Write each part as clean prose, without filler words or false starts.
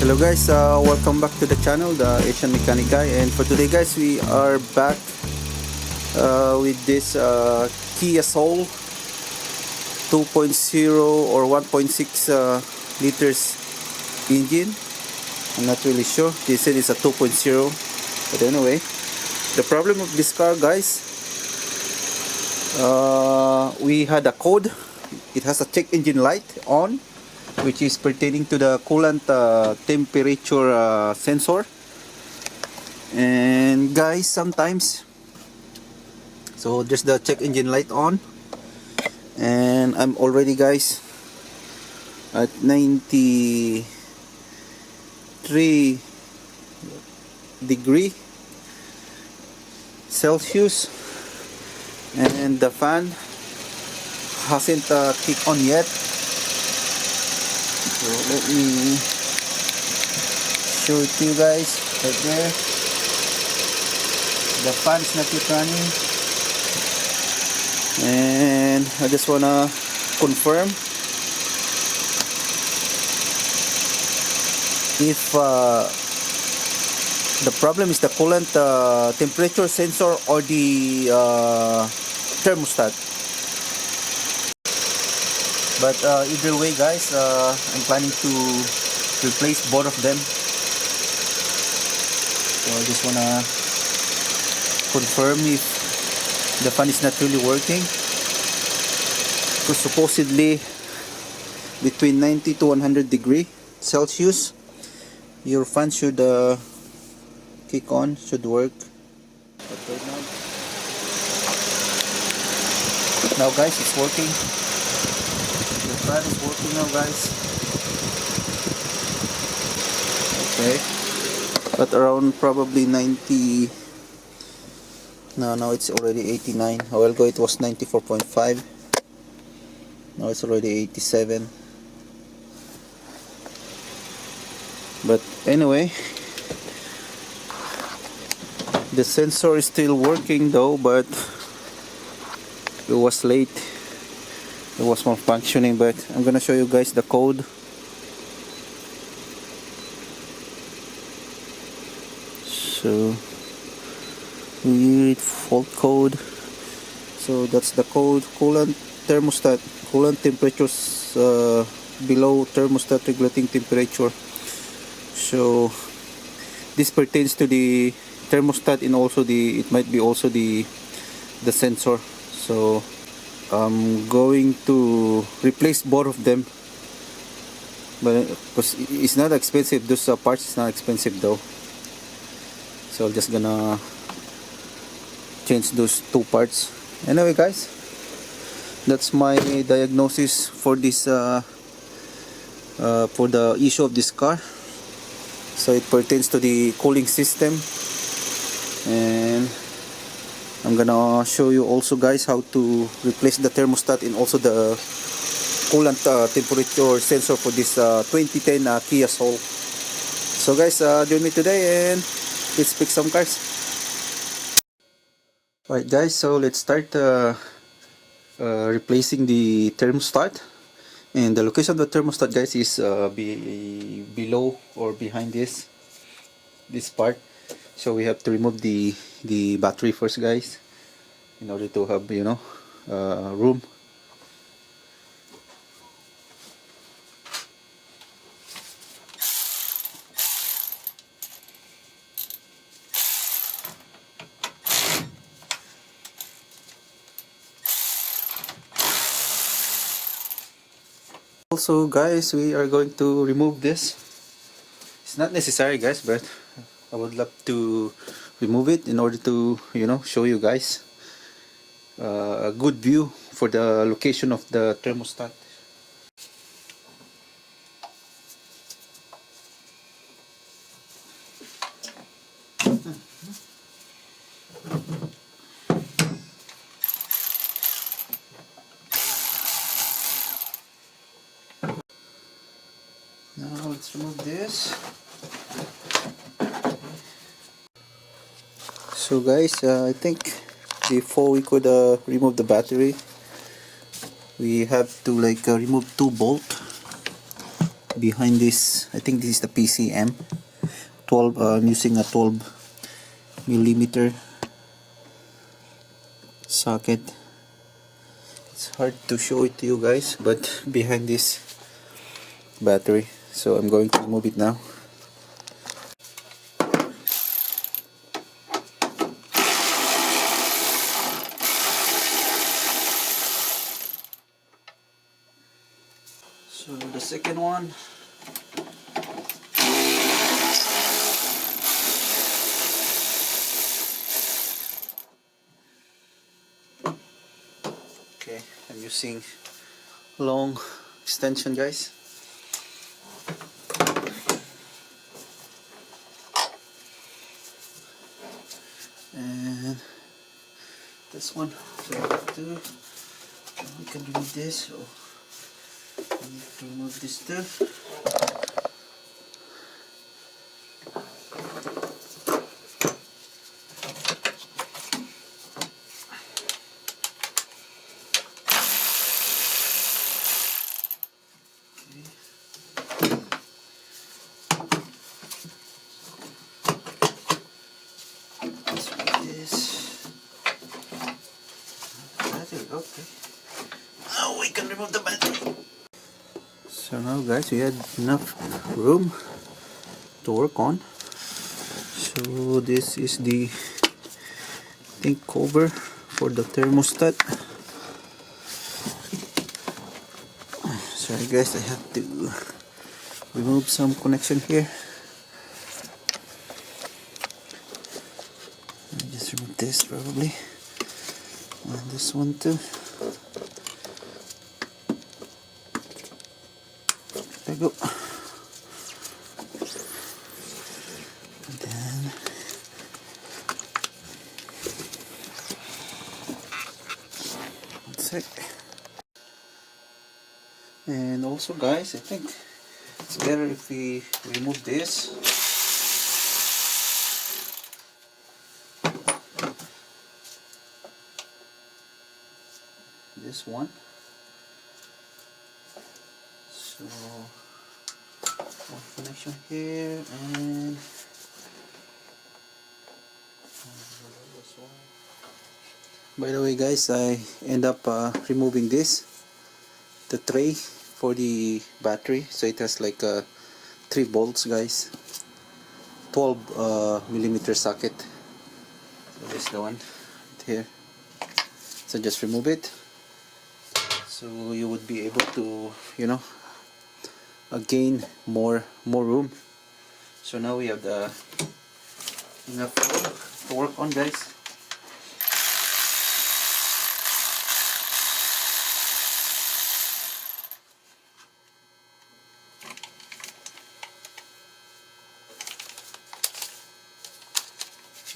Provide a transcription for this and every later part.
Hello guys, welcome back to the channel, the Asian Mechanic Guy, and for today guys we are back with this Kia Soul 2.0 or 1.6 liters engine. I'm not really sure, they said it's a 2.0, but anyway, the problem of this car guys, we had a code. It has a check engine light on, which is pertaining to the coolant temperature sensor. And guys, sometimes, so there's the check engine light on, and I'm already guys at 93 degree Celsius, and the fan hasn't kicked on yet. So let me show it to you guys right there. The fan is not yet running, and I just wanna confirm if the problem is the coolant temperature sensor or the thermostat. But either way guys, I'm planning to replace both of them. So I just wanna confirm if the fan is not really working, because supposedly between 90 to 100 degree Celsius your fan should kick on, should work. But right now guys, it's working. The fan is working now guys. Okay, but around probably 90. Now it's already 89. A while ago it was 94.5. Now it's already 87. But anyway, the sensor is still working though, but it was late. It was malfunctioning, but I'm gonna show you guys the code. So we read fault code. So that's the code: coolant thermostat, coolant temperatures below thermostat regulating temperature. So this pertains to the thermostat, and also it might be also the sensor. So I'm going to replace both of them, but because it's not expensive, those parts is not expensive though. So I'm just gonna change those two parts. Anyway guys, that's my diagnosis for this for the issue of this car. So it pertains to the cooling system, and I'm gonna show you also guys how to replace the thermostat and also the coolant temperature sensor for this 2010 Kia Soul. So guys, join me today and let's pick some cars. Alright guys, so let's start replacing the thermostat. And the location of the thermostat guys is below or behind this part. So we have to remove the battery first guys, in order to have, you know, room. Also guys, we are going to remove this. It's not necessary guys, but I would love to remove it in order to, you know, show you guys a good view for the location of the thermostat. Now let's remove this. So guys, I think before we could remove the battery, we have to like remove two bolts. behind this, I think this is the PCM 12. I'm using a 12 millimeter socket. It's hard to show it to you guys, but behind this battery, so I'm going to remove it now. So the second one, okay, I'm using long extension, guys. And this one, so we can remove this, so we need to remove this too. Okay, now we can remove the battery. So now guys, we had enough room to work on. So this is the cover for the thermostat. Sorry guys, I have to remove some connection here. I'll just remove this probably, and this one too. There we go. And then one sec. And also guys, I think it's better if we remove this. This one. So one connection here and this one. By the way guys, I end up removing this, the tray for the battery. So it has like 3 bolts guys, 12 millimeter socket. So this is the one right here. So just remove it, so you would be able to, you know, gain more room. So now we have the enough to work on guys.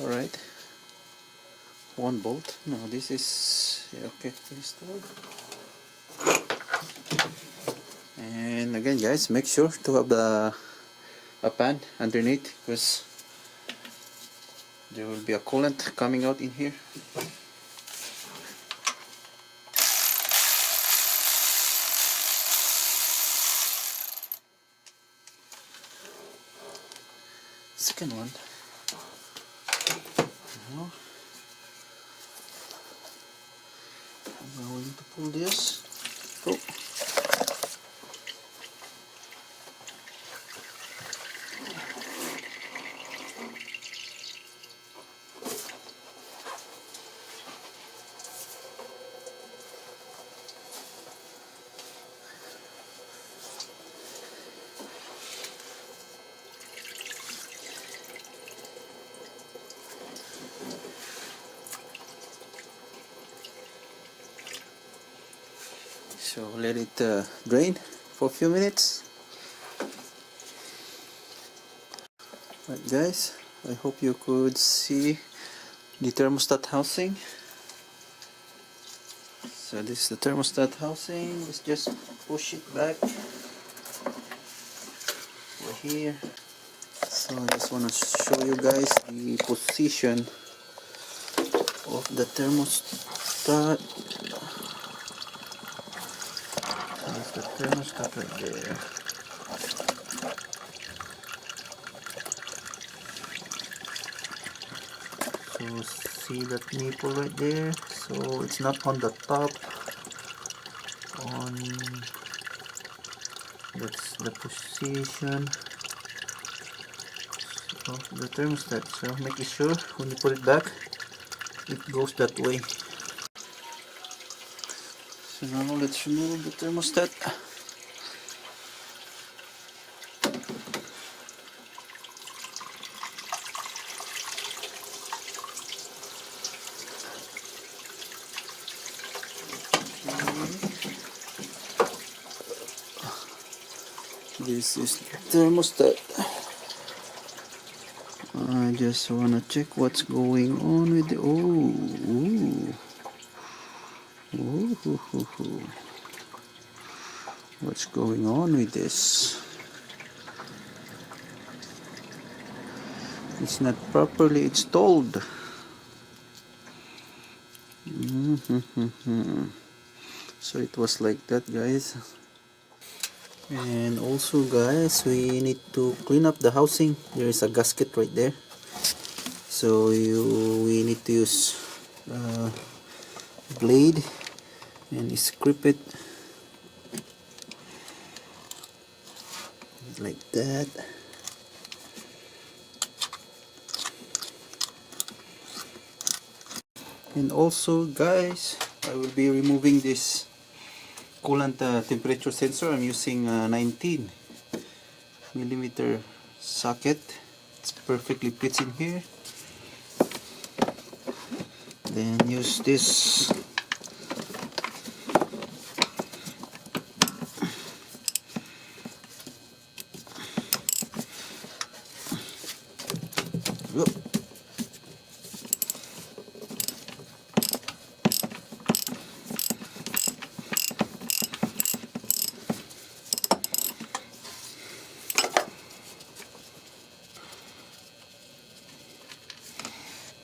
Alright, 1 bolt. No, this is, yeah, okay, this one. And again guys, make sure to have a pan underneath, because there will be a coolant coming out in here. Second one. Now I'm going to pull this. Go. So let it drain for a few minutes. Right guys, I hope you could see the thermostat housing. So this is the thermostat housing. Let's just push it back over here. So I just want to show you guys the position of the thermostat. There's the thermostat right there. see that nipple right there, so it's not on the top, on that's the position of the thermostat. So make sure when you put it back it goes that way. So now let's remove the thermostat. This is the thermostat. I just wanna check what's going on with the what's going on with this? It's not properly installed. So it was like that, guys. And also, guys, we need to clean up the housing. There is a gasket right there, so we need to use blade and scrape it like that. And also, guys, I will be removing this coolant temperature sensor. I'm using 19 millimeter socket. It perfectly fits in here. Then use this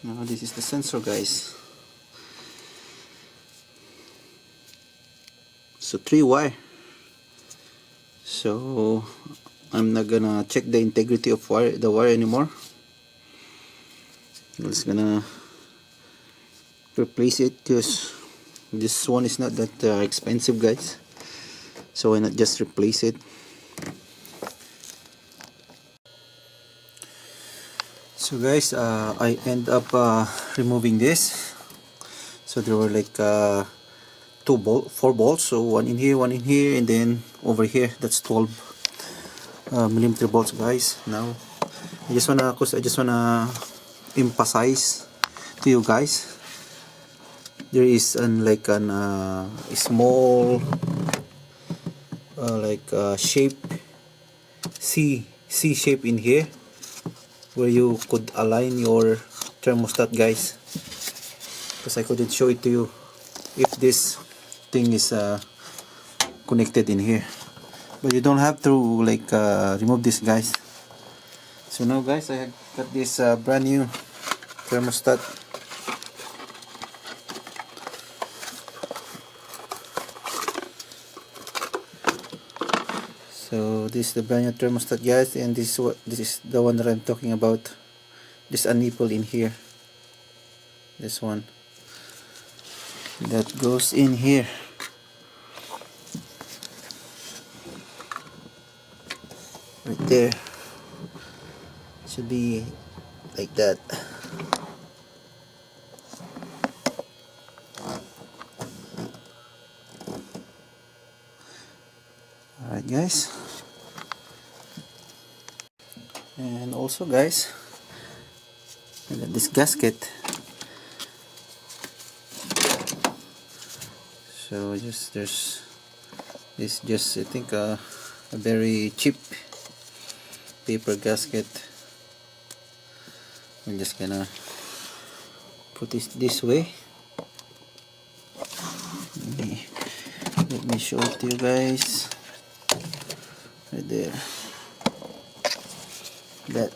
now this is the sensor, guys. So 3 wire. So I'm not gonna check the integrity of the wire anymore. I'm just gonna replace it because this one is not that expensive, guys. So why not just replace it? So guys, I end up removing this. So there were like 4 bolts, so one in here, and then over here. That's 12 millimeter bolts, guys. Now I just wanna emphasize to you guys, there is like a small shape, C shape in here, where you could align your thermostat, guys, because I couldn't show it to you if this thing is connected in here. But you don't have to like remove this, guys. So now, guys, I have got this brand new thermostat. So this is the brand new thermostat, guys, and this is the one that I'm talking about. There's a nipple in here. This one that goes in here. Right there. It should be like that. Alright, guys. And also, guys, I got this gasket. So there's this just, I think, a very cheap paper gasket. I'm just gonna put this way. Let me show it to you guys. Right there. That.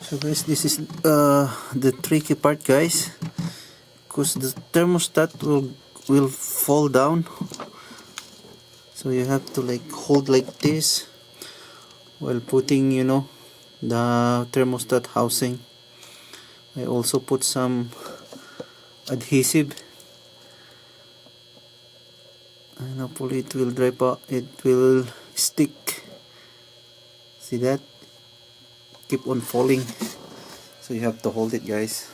So guys, this is the tricky part, guys, because the thermostat will fall down. So you have to like hold like this, while putting, you know, the thermostat housing. I also put some adhesive, and hopefully it will dry out, it will stick. See that? Keep on falling, so you have to hold it, guys.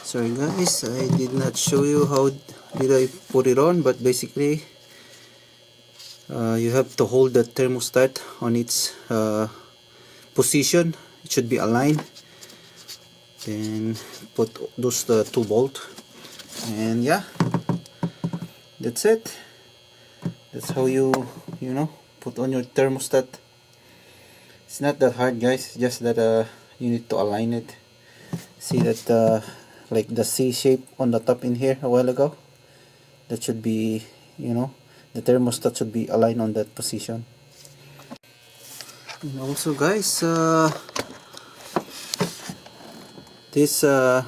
Sorry guys, I did not show you how did I put it on, but basically you have to hold the thermostat on its position. It should be aligned. Then put those two bolts, and yeah, that's it. That's how you know, put on your thermostat. It's not that hard, guys, just that you need to align it. See that like the C shape on the top in here a while ago, that should be, you know, the thermostat should be aligned on that position. And also guys, this the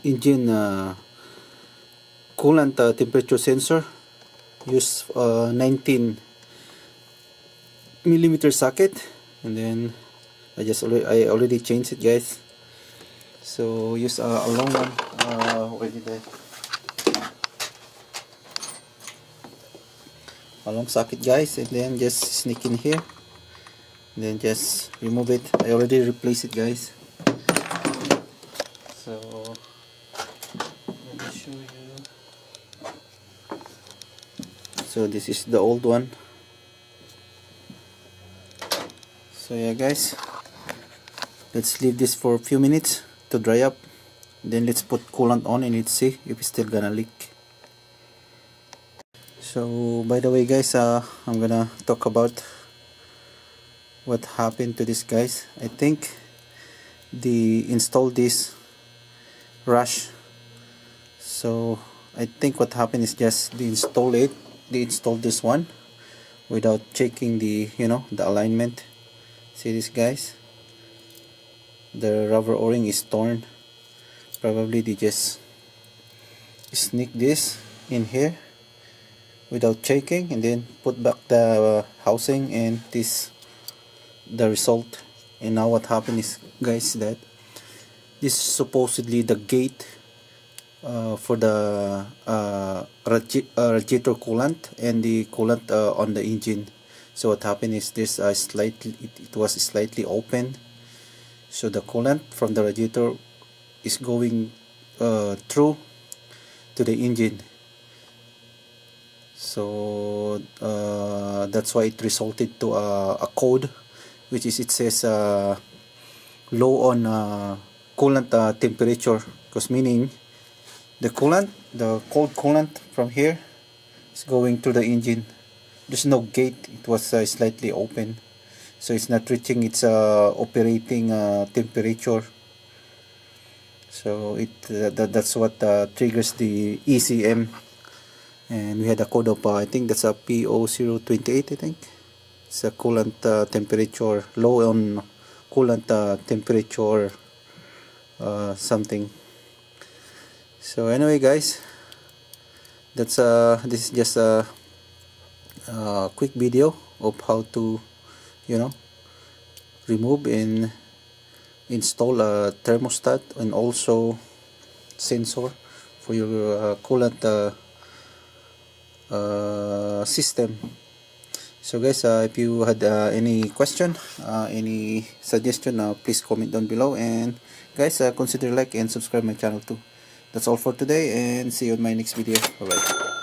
engine coolant temperature sensor use 19mm socket, and then I already changed it, guys. So use a long one. Where did I? A long socket, guys, and then just sneak in here, and then just remove it. I already replaced it, guys. So let me show you. So this is the old one. So yeah guys, let's leave this for a few minutes to dry up, then let's put coolant on and let's see if it's still gonna leak. So by the way guys, I'm gonna talk about what happened to this, guys. I think they installed this rush. So I think what happened is just they installed this one without checking the, you know, the alignment. See this, guys, the rubber o-ring is torn. Probably they just sneak this in here without checking, and then put back the housing, and this the result. And now what happened is, guys, that this is supposedly the gate for the radiator coolant and the coolant on the engine. So what happened is this it was slightly open, so the coolant from the radiator is going through to the engine. So that's why it resulted to a code, which is, it says low on coolant temperature, because meaning the cold coolant from here is going to the engine. There's no gate, it was slightly open, so it's not reaching its operating temperature. So that's what triggers the ECM, and we had a code of I think that's a P0128. I think it's a coolant temperature, low on coolant temperature something. So anyway guys, that's this is just a quick video of how to, you know, remove and install a thermostat and also sensor for your coolant system. So guys, if you had any question, any suggestion, please comment down below, and guys, consider like and subscribe my channel too. That's all for today, and see you in my next video. Bye bye.